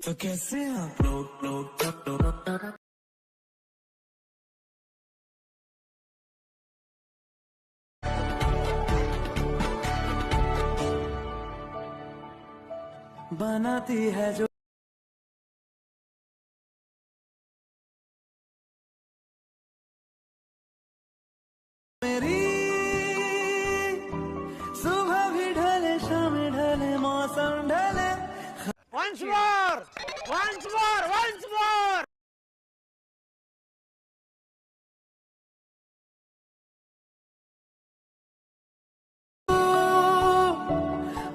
तो कैसे आप लोग बनाती है जो मेरी सुबह भी ढले शाम ढले मौसम ढले Once more! Once more! Once more!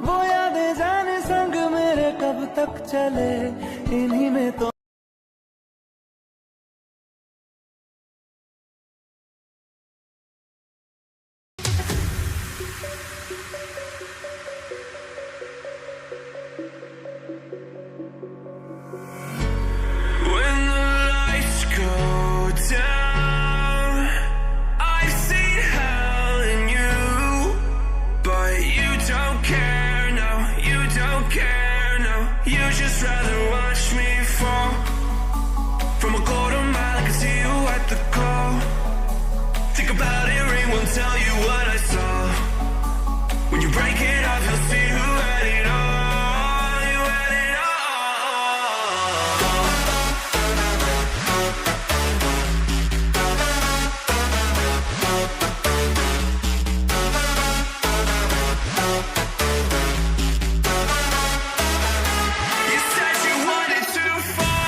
वो यादें जाने संग मेरे कब तक चले इन्हीं में तो